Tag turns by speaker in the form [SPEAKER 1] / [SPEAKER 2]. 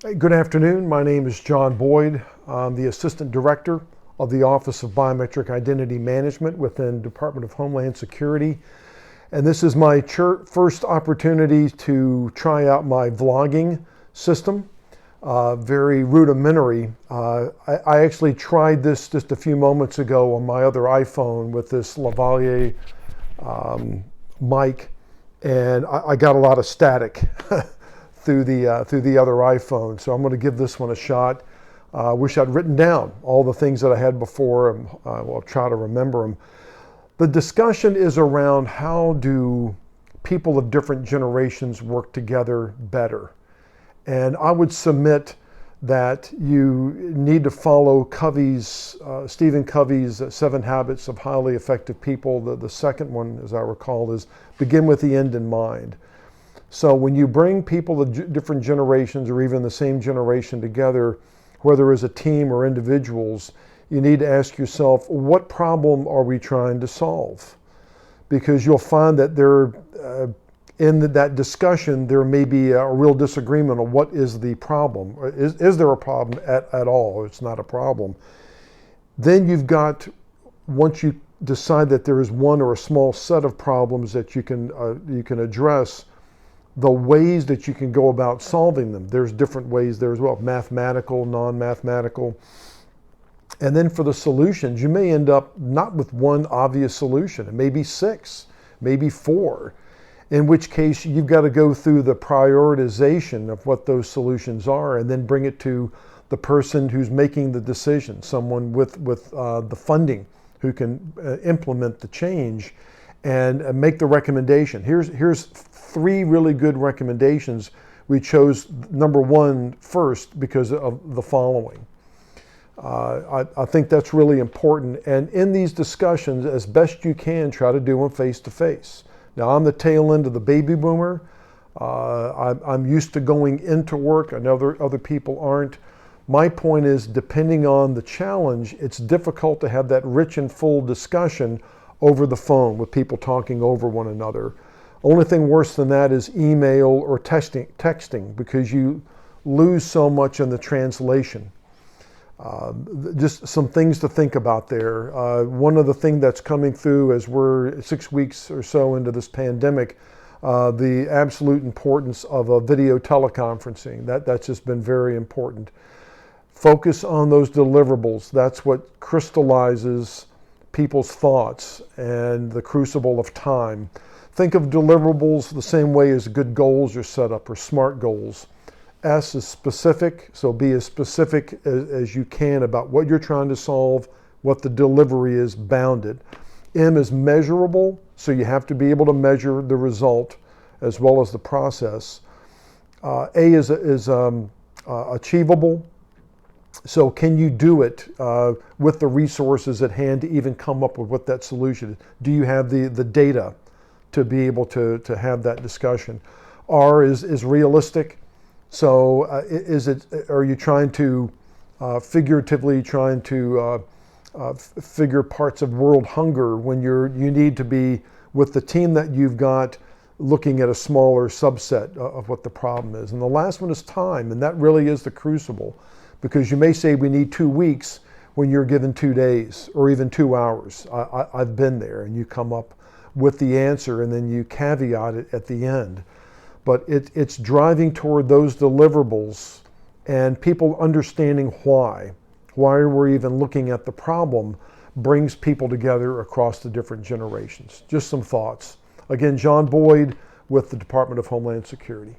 [SPEAKER 1] Hey, good afternoon. My name is John Boyd. I'm the Assistant Director of the Office of Biometric Identity Management within Department of Homeland Security. And this is my first opportunity to try out my vlogging system. Very rudimentary. I actually tried this just a few moments ago on my other iPhone with this lavalier mic, and I got a lot of static through the other iPhone. So I'm going to give this one a shot. Wish I'd written down all the things that I had before, and I'll try to remember them. The discussion is around how do people of different generations work together better. And I would submit that you need to follow Stephen Covey's 7 Habits of Highly Effective People. The second one, as I recall, is begin with the end in mind. So when you bring people of different generations or even the same generation together, whether as a team or individuals, you need to ask yourself, what problem are we trying to solve? Because you'll find that in that discussion, there may be a real disagreement on what is the problem. Is there a problem at all? It's not a problem. Then you've got, once you decide that there is one or a small set of problems that you can address, the ways that you can go about solving them. There's different ways there as well, mathematical, non-mathematical. And then for the solutions, you may end up not with one obvious solution. It may be 6, maybe 4, in which case you've got to go through the prioritization of what those solutions are and then bring it to the person who's making the decision, someone with the funding who can implement the change and make the recommendation. Here's 3 really good recommendations. We chose number 1 first because of the following. I think that's really important. And in these discussions, as best you can, try to do them face to face. Now, I'm the tail end of the baby boomer. I'm used to going into work. I know other people aren't. My point is, depending on the challenge, it's difficult to have that rich and full discussion over the phone with people talking over one another. Only thing worse than that is email or texting because you lose so much in the translation. Just some things to think about there. One of the things that's coming through as we're 6 weeks or so into this pandemic, the absolute importance of a video teleconferencing. That's just been very important. Focus on those deliverables. That's what crystallizes people's thoughts and the crucible of time. Think of deliverables the same way as good goals are set up, or SMART goals. S is specific, so be as specific as you can about what you're trying to solve, what the delivery is, bounded. M is measurable, so you have to be able to measure the result as well as the process. A is achievable, so can you do it with the resources at hand to even come up with what that solution is? Do you have the data to be able to have that discussion? R is realistic. So are you trying to figuratively figure parts of world hunger when you need to be with the team that you've got looking at a smaller subset of what the problem is? And the last one is time, and that really is the crucible, because you may say we need 2 weeks when you're given 2 days or even 2 hours. I've been there, and you come up with the answer and then you caveat it at the end. But it's driving toward those deliverables and people understanding why we're even looking at the problem brings people together across the different generations. Just some thoughts. Again, John Boyd with the Department of Homeland Security.